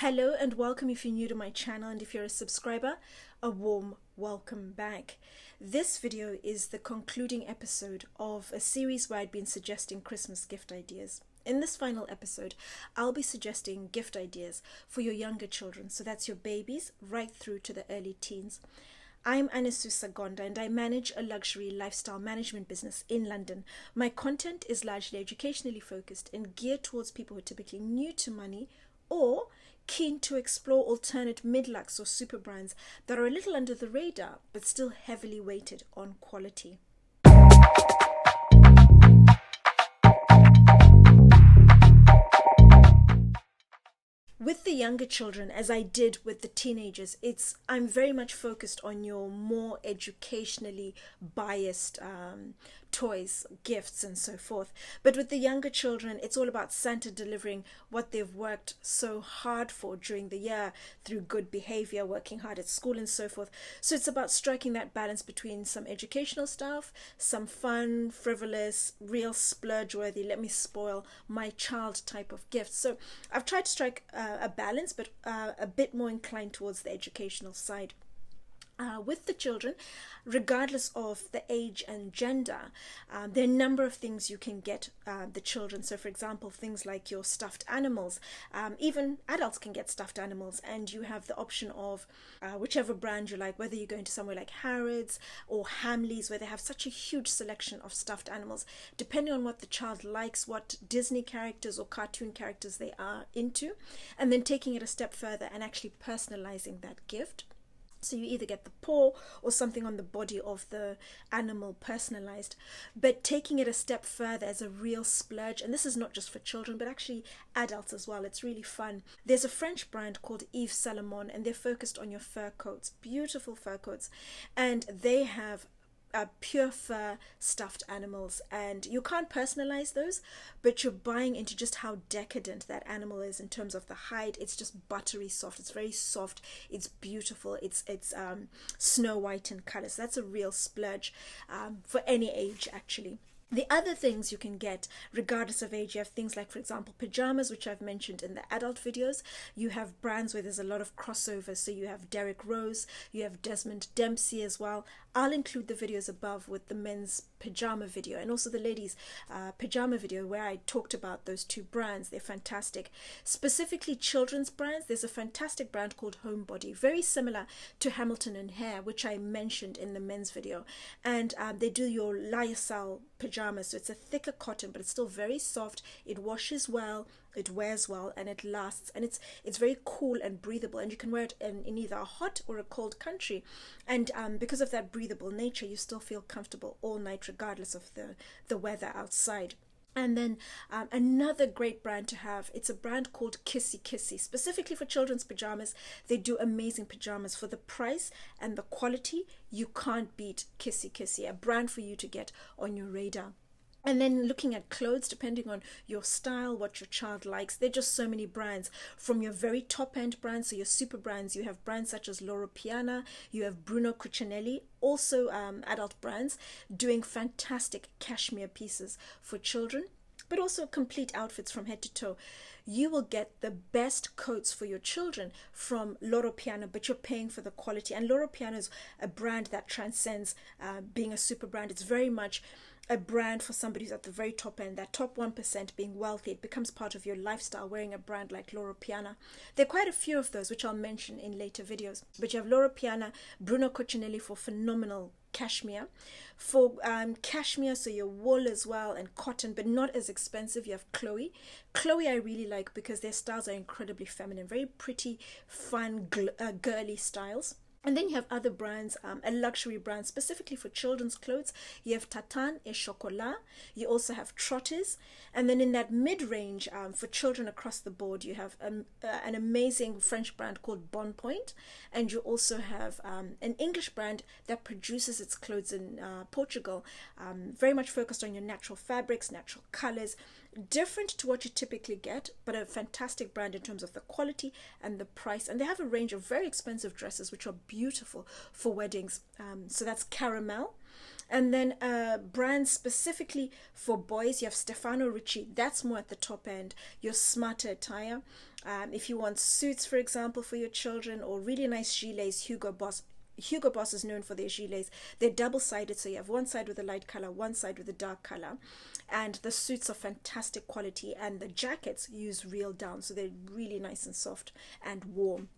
Hello and welcome if you're new to my channel, and if you're a subscriber, a warm welcome back. This video is the concluding episode of a series where I'd been suggesting Christmas gift ideas. In this final episode, I'll be suggesting gift ideas for your younger children, so that's your babies right through to the early teens. I'm Anesu Sagonda and I manage a luxury lifestyle management business in London. My content is largely educationally focused and geared towards people who are typically new to money or keen to explore alternate mid-lux or super brands that are a little under the radar but still heavily weighted on quality. With the younger children, as I did with the teenagers, I'm very much focused on your more educationally biased toys, gifts, and so forth. But with the younger children, it's all about Santa delivering what they've worked so hard for during the year through good behavior, working hard at school, and so forth. So it's about striking that balance between some educational stuff, some fun, frivolous, real splurge-worthy, let me spoil my child type of gifts. So I've tried to strike a balance, but a bit more inclined towards the educational side. With the children, regardless of the age and gender, there are a number of things you can get the children. So for example, things like your stuffed animals, even adults can get stuffed animals, and you have the option of whichever brand you like, whether you're going to somewhere like Harrods or Hamley's, where they have such a huge selection of stuffed animals, depending on what the child likes, what Disney characters or cartoon characters they are into, and then taking it a step further and actually personalizing that gift. So you either get the paw or something on the body of the animal personalized, but taking it a step further as a real splurge. And this is not just for children, but actually adults as well. It's really fun. There's a French brand called Yves Salomon, and they're focused on your fur coats, beautiful fur coats. And they have pure fur stuffed animals, and you can't personalize those, but you're buying into just how decadent that animal is in terms of the hide. It's just buttery soft, it's very soft, it's beautiful, it's snow white in color. So that's a real splurge for any age actually. The other things you can get, regardless of age, you have things like, for example, pajamas, which I've mentioned in the adult videos. You have brands where there's a lot of crossover. So you have Derek Rose, you have Desmond Dempsey as well. I'll include the videos above with the men's pajama video and also the ladies' pajama video where I talked about those two brands. They're fantastic. Specifically children's brands, there's a fantastic brand called Homebody, very similar to Hamilton and Hare, which I mentioned in the men's video. And they do your lyocell pajamas, so it's a thicker cotton, but it's still very soft. It washes well, it wears well, and it lasts, and it's very cool and breathable, and you can wear it in either a hot or a cold country. And because of that breathable nature, you still feel comfortable all night regardless of the weather outside. And then another great brand to have, it's a brand called Kissy Kissy, specifically for children's pajamas. They do amazing pajamas for the price and the quality. You can't beat Kissy Kissy, a brand for you to get on your radar. And then looking at clothes, depending on your style, what your child likes, there are just so many brands. From your very top-end brands, so your super brands, you have brands such as Loro Piana, you have Bruno Cucinelli, also adult brands, doing fantastic cashmere pieces for children, but also complete outfits from head to toe. You will get the best coats for your children from Loro Piana, but you're paying for the quality. And Loro Piana is a brand that transcends being a super brand. It's very much a brand for somebody who's at the very top end, that top 1% being wealthy. It becomes part of your lifestyle wearing a brand like Loro Piana. There are quite a few of those, which I'll mention in later videos. But you have Loro Piana, Bruno Cucinelli for phenomenal cashmere. For cashmere, so your wool as well, and cotton, but not as expensive, you have Chloe. Chloe I really like because their styles are incredibly feminine, very pretty, fun, girly styles. And then you have other brands, a luxury brand specifically for children's clothes. You have Tatin et Chocolat. You also have Trotters. And then in that mid-range, for children across the board, you have an amazing French brand called Bon Point. And you also have an English brand that produces its clothes in Portugal, very much focused on your natural fabrics, natural colors, different to what you typically get, but a fantastic brand in terms of the quality and the price. And they have a range of very expensive dresses which are beautiful for weddings. So that's Caramel. And then brands specifically for boys, you have Stefano Ricci. That's more at the top end. Your smarter attire. If you want suits, for example, for your children, or really nice gilets, Hugo Boss. Hugo Boss is known for their gilets. They're double-sided, so you have one side with a light color, one side with a dark color. And the suits are fantastic quality, and the jackets use real down, so they're really nice and soft and warm.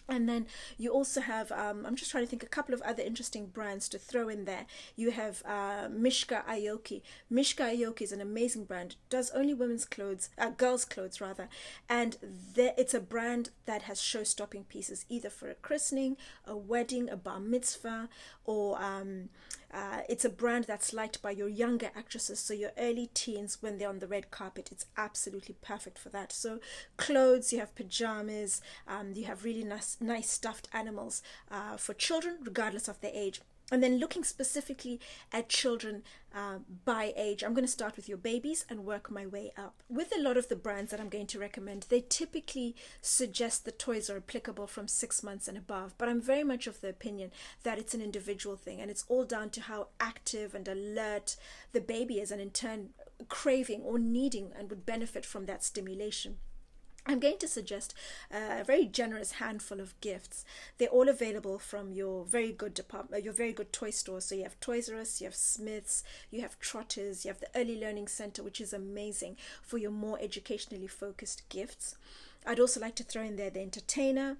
And then you also have, I'm just trying to think, a couple of other interesting brands to throw in there. You have Mischka Adki. Mischka Adki is an amazing brand. Does only women's clothes, girls' clothes rather. And it's a brand that has show-stopping pieces, either for a christening, a wedding, a bar mitzvah, or it's a brand that's liked by your younger actresses, so your early teens when they're on the red carpet. It's absolutely perfect for that. So clothes, you have pajamas, you have really nice stuffed animals for children regardless of their age. And then looking specifically at children by age, I'm going to start with your babies and work my way up. With a lot of the brands that I'm going to recommend, they typically suggest the toys are applicable from 6 months and above. But I'm very much of the opinion that it's an individual thing, and it's all down to how active and alert the baby is, and in turn craving or needing and would benefit from that stimulation. I'm going to suggest a very generous handful of gifts. They're all available from your very good department, your very good toy store. So you have Toys R Us, you have Smyths, you have Trotters, you have the Early Learning Center, which is amazing for your more educationally focused gifts. I'd also like to throw in there the Entertainer,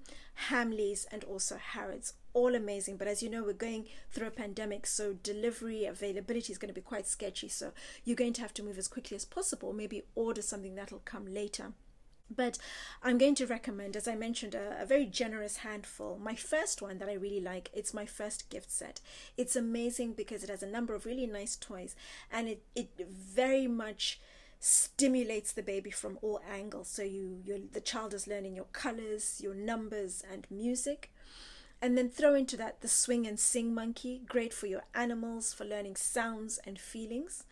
Hamleys, and also Harrods. All amazing, but as you know, we're going through a pandemic, so delivery availability is going to be quite sketchy. So you're going to have to move as quickly as possible. Maybe order something that'll come later. But I'm going to recommend, as I mentioned, a very generous handful. My first one that I really like, it's my first gift set. It's amazing because it has a number of really nice toys, and it very much stimulates the baby from all angles. So the child is learning your colors, your numbers, and music. And then throw into that the Swing and Sing Monkey, great for your animals, for learning sounds and feelings.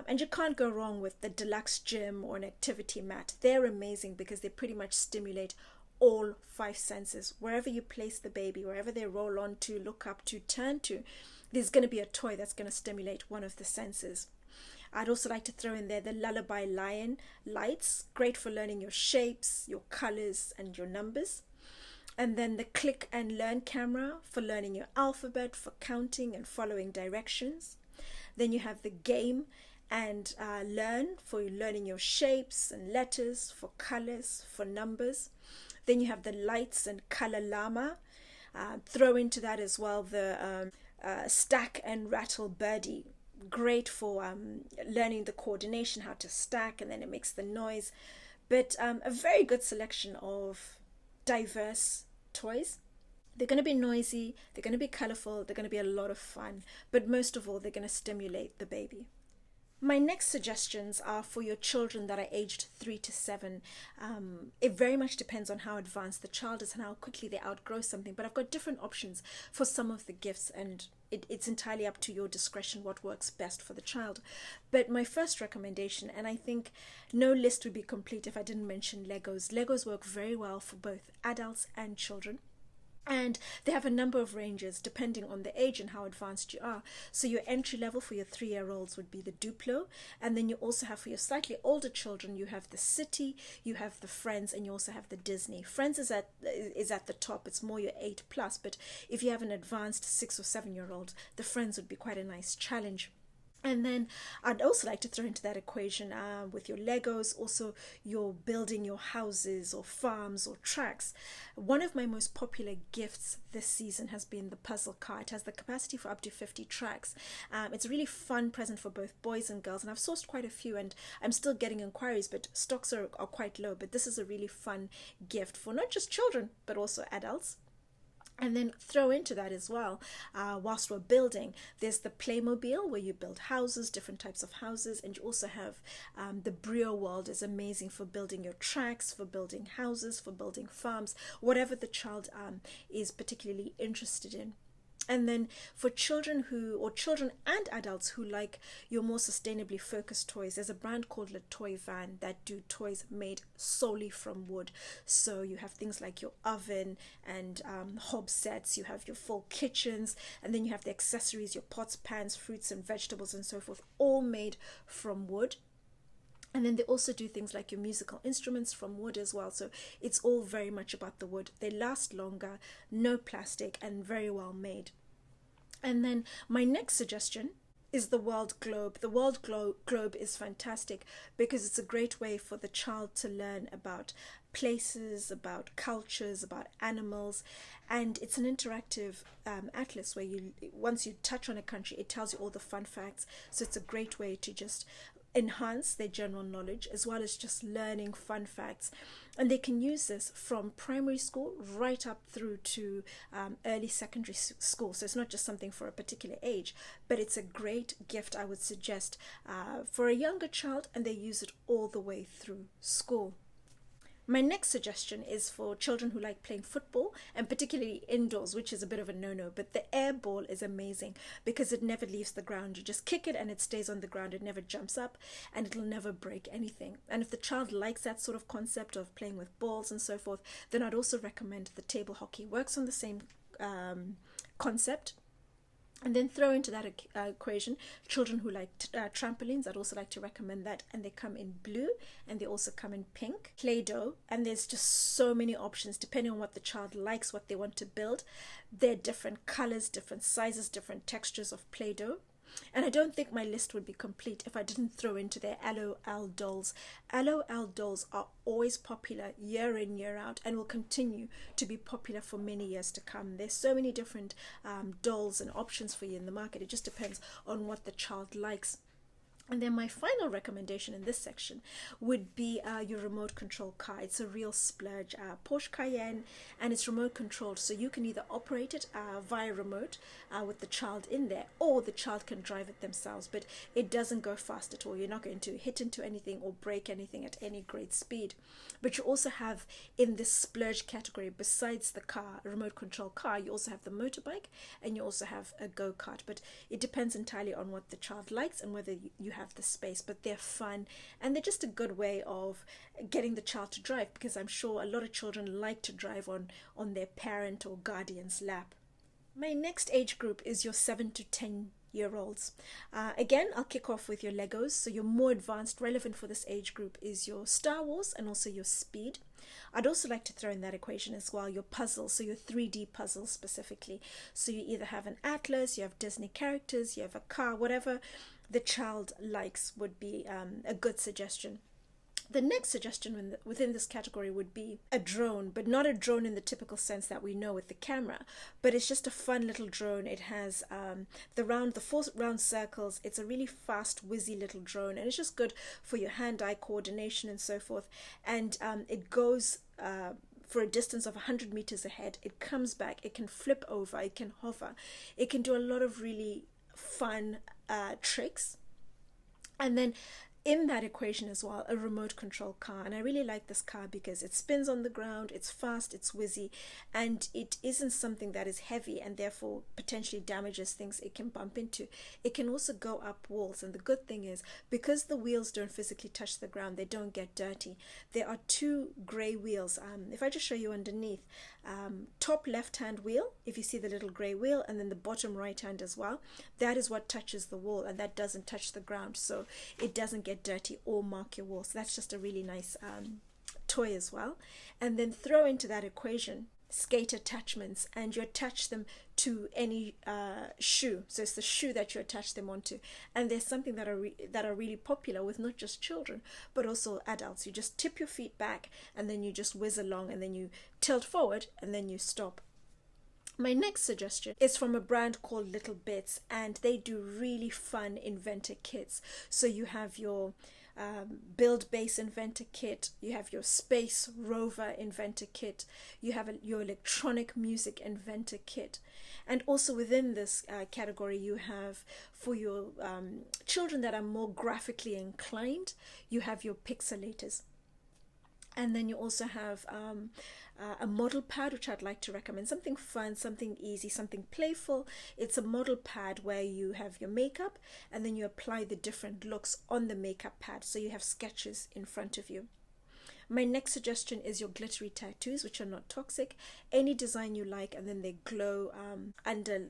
And you can't go wrong with the deluxe gym or an activity mat. They're amazing because they pretty much stimulate all 5 senses. Wherever you place the baby, wherever they roll on to, look up to, turn to, there's going to be a toy that's going to stimulate one of the senses. I'd also like to throw in there the Lullaby Lion lights, great for learning your shapes, your colors, and your numbers. And then the Click and Learn camera for learning your alphabet, for counting and following directions. Then you have the Game and Learn for learning your shapes and letters, for colors, for numbers. Then you have the Lights and Color Llama. Throw into that as well the Stack and Rattle Birdie. Great for learning the coordination, how to stack, and then it makes the noise. But a very good selection of diverse toys. They're going to be noisy, they're going to be colorful, they're going to be a lot of fun, but most of all, they're going to stimulate the baby. My next suggestions are for your children that are aged 3 to 7. It very much depends on how advanced the child is and how quickly they outgrow something, but I've got different options for some of the gifts, and it's entirely up to your discretion what works best for the child. But my first recommendation, and I think no list would be complete if I didn't mention Legos. Legos work very well for both adults and children. And they have a number of ranges depending on the age and how advanced you are. So your entry level for your 3-year-olds would be the Duplo. And then you also have for your slightly older children, you have the City, you have the Friends, and you also have the Disney. Friends is at the top. It's more your 8+. But if you have an advanced 6 or 7-year-old, the Friends would be quite a nice challenge. And then I'd also like to throw into that equation with your Legos, also you're building your houses or farms or tracks. One of my most popular gifts this season has been the puzzle car. It has the capacity for up to 50 tracks. It's a really fun present for both boys and girls, and I've sourced quite a few, and I'm still getting inquiries, but stocks are quite low. But this is a really fun gift for not just children, but also adults. And then throw into that as well, whilst we're building, there's the Playmobil where you build houses, different types of houses, and you also have the Brio World is amazing for building your tracks, for building houses, for building farms, whatever the child is particularly interested in. And then for children children and adults who like your more sustainably focused toys, there's a brand called Le Toy Van that do toys made solely from wood. So you have things like your oven and hob sets, you have your full kitchens, and then you have the accessories, your pots, pans, fruits and vegetables and so forth, all made from wood. And then they also do things like your musical instruments from wood as well. So it's all very much about the wood. They last longer, no plastic, and very well made. And then my next suggestion is the World Globe. The World Globe is fantastic because it's a great way for the child to learn about places, about cultures, about animals, and it's an interactive atlas where once you touch on a country, it tells you all the fun facts. So it's a great way to just enhance their general knowledge as well as just learning fun facts. And they can use this from primary school right up through to early secondary school. So it's not just something for a particular age, but it's a great gift, I would suggest, for a younger child, and they use it all the way through school. My next suggestion is for children who like playing football, and particularly indoors, which is a bit of a no-no, but the air ball is amazing because it never leaves the ground. You just kick it and it stays on the ground. It never jumps up and it'll never break anything. And if the child likes that sort of concept of playing with balls and so forth, then I'd also recommend the table hockey. Works on the same concept. And then throw into that equation children who like trampolines. I'd also like to recommend that. And they come in blue and they also come in pink. Play-Doh. And there's just so many options depending on what the child likes, what they want to build. There are different colors, different sizes, different textures of Play-Doh. And I don't think my list would be complete if I didn't throw into their LOL dolls. LOL dolls are always popular year in, year out, and will continue to be popular for many years to come. There's so many different dolls and options for you in the market. It just depends on what the child likes. And then my final recommendation in this section would be your remote control car. It's a real splurge, Porsche Cayenne, and it's remote controlled. So you can either operate it via remote with the child in there, or the child can drive it themselves. But it doesn't go fast at all. You're not going to hit into anything or break anything at any great speed. But you also have in this splurge category, besides the car, a remote control car, you also have the motorbike and you also have a go-kart. But it depends entirely on what the child likes and whether you have the space. But they're fun and they're just a good way of getting the child to drive, because I'm sure a lot of children like to drive on their parent or guardian's lap. My next age group is your 7 to 10-year-olds. Again, I'll kick off with your Legos. So your more advanced, relevant for this age group is your Star Wars and also your Speed. I'd also like to throw in that equation as well, your puzzles, so your 3D puzzles specifically. So you either have an atlas, you have Disney characters, you have a car, whatever the child likes would be a good suggestion. The next suggestion within this category would be a drone, but not a drone in the typical sense that we know with the camera, but it's just a fun little drone. It has the 4 round circles. It's a really fast, whizzy little drone, and it's just good for your hand-eye coordination and so forth. And it goes for a distance of 100 meters ahead. It comes back. It can flip over. It can hover. It can do a lot of really fun tricks. And then in that equation as well, a remote control car. And I really like this car because it spins on the ground, it's fast, it's whizzy, and it isn't something that is heavy and therefore potentially damages things it can bump into. It can also go up walls, and the good thing is, because the wheels don't physically touch the ground, they don't get dirty. There are 2 gray wheels. If I just show you underneath, top left hand wheel, if you see the little gray wheel, and then the bottom right hand as well, that is what touches the wall, and that doesn't touch the ground, so it doesn't get dirty or mark your wall. So that's just a really nice toy as well. And then throw into that equation skate attachments, and you attach them to any shoe. So it's the shoe that you attach them onto. And there's something that are really popular with not just children but also adults. You just tip your feet back and then you just whiz along, and then you tilt forward and then you stop. My next suggestion is from a brand called Little Bits, and they do really fun inventor kits. So you have your build base inventor kit, you have your space rover inventor kit, you have your electronic music inventor kit, and also within this category you have, for your children that are more graphically inclined, you have your pixelators. And then you also have a model pad, which I'd like to recommend. Something fun, something easy, something playful. It's a model pad where you have your makeup and then you apply the different looks on the makeup pad. So you have sketches in front of you. My next suggestion is your glittery tattoos, which are not toxic. Any design you like, and then they glow under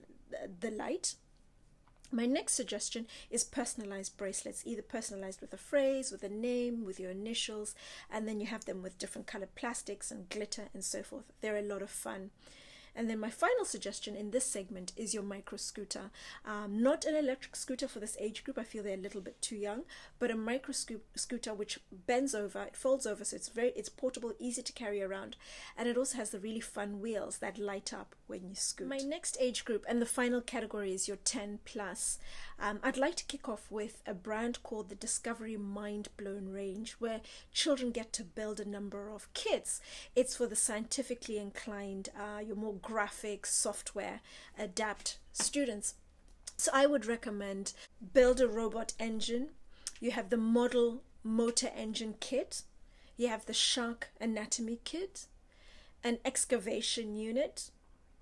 the light. My next suggestion is personalized bracelets, either personalized with a phrase, with a name, with your initials, and then you have them with different colored plastics and glitter and so forth. They're a lot of fun. And then my final suggestion in this segment is your micro scooter. Not an electric scooter for this age group. I feel they're a little bit too young, but a micro scooter which bends over, it folds over, so it's portable, easy to carry around, and it also has the really fun wheels that light up when you scoot. My next age group and the final category is your 10 plus. I'd like to kick off with a brand called the Discovery Mind Blown range, where children get to build a number of kits. It's for the scientifically inclined, your more graphic software adapt students. So I would recommend Build a Robot Engine. You have the Model Motor Engine Kit. You have the Shark Anatomy Kit, an excavation unit,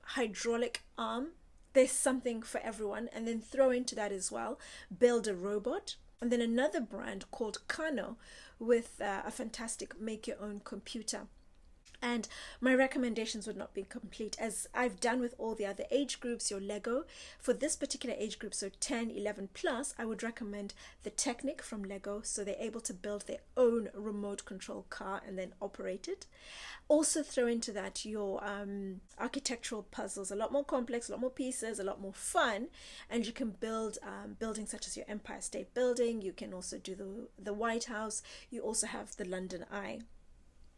hydraulic arm. There's something for everyone. And then throw into that as well, Build a Robot. And then another brand called Kano with a fantastic make your own computer. And my recommendations would not be complete, as I've done with all the other age groups, your Lego. For this particular age group, so 10, 11 plus, I would recommend the Technic from Lego, so they're able to build their own remote control car and then operate it. Also throw into that your architectural puzzles, a lot more complex, a lot more pieces, a lot more fun, and you can build buildings such as your Empire State Building. You can also do the White House. You also have the London Eye.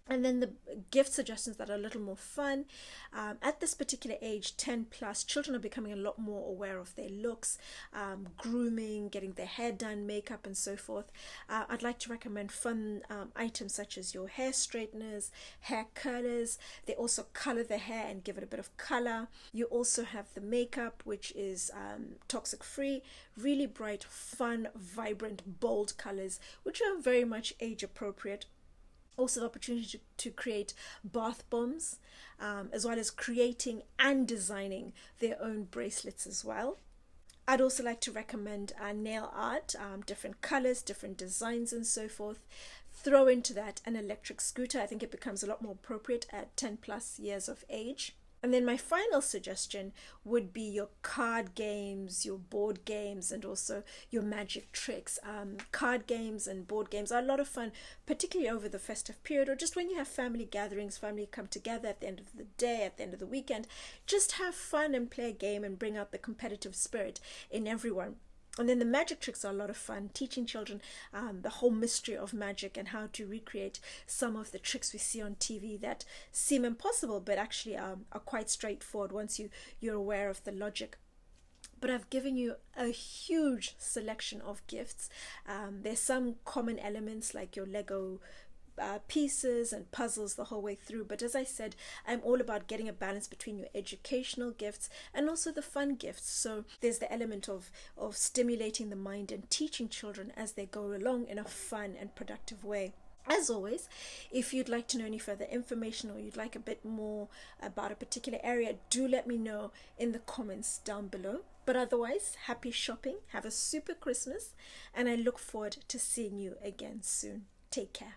And then the gift suggestions that are a little more fun. At this particular age, 10 plus, children are becoming a lot more aware of their looks, grooming, getting their hair done, makeup, and so forth. I'd like to recommend fun items such as your hair straighteners, hair curlers. They also color the hair and give it a bit of color. You also have the makeup, which is toxic free, really bright, fun, vibrant, bold colors, which are very much age appropriate. Also the opportunity to create bath bombs, as well as creating and designing their own bracelets as well. I'd also like to recommend nail art, different colors, different designs, and so forth. Throw into that an electric scooter. I think it becomes a lot more appropriate at 10 plus years of age. And then my final suggestion would be your card games, your board games, and also your magic tricks. Card games and board games are a lot of fun, particularly over the festive period, or just when you have family gatherings, family come together at the end of the day, at the end of the weekend. Just have fun and play a game and bring out the competitive spirit in everyone. And then the magic tricks are a lot of fun, teaching children the whole mystery of magic and how to recreate some of the tricks we see on TV that seem impossible, but actually are quite straightforward once you're aware of the logic. But I've given you a huge selection of gifts. There's some common elements like your Lego pieces and puzzles the whole way through, but as I said, I'm all about getting a balance between your educational gifts and also the fun gifts. So there's the element of stimulating the mind and teaching children as they go along in a fun and productive way. As always, if you'd like to know any further information or you'd like a bit more about a particular area, do let me know in the comments down below. But otherwise, happy shopping, have a super Christmas, and I look forward to seeing you again soon. Take care.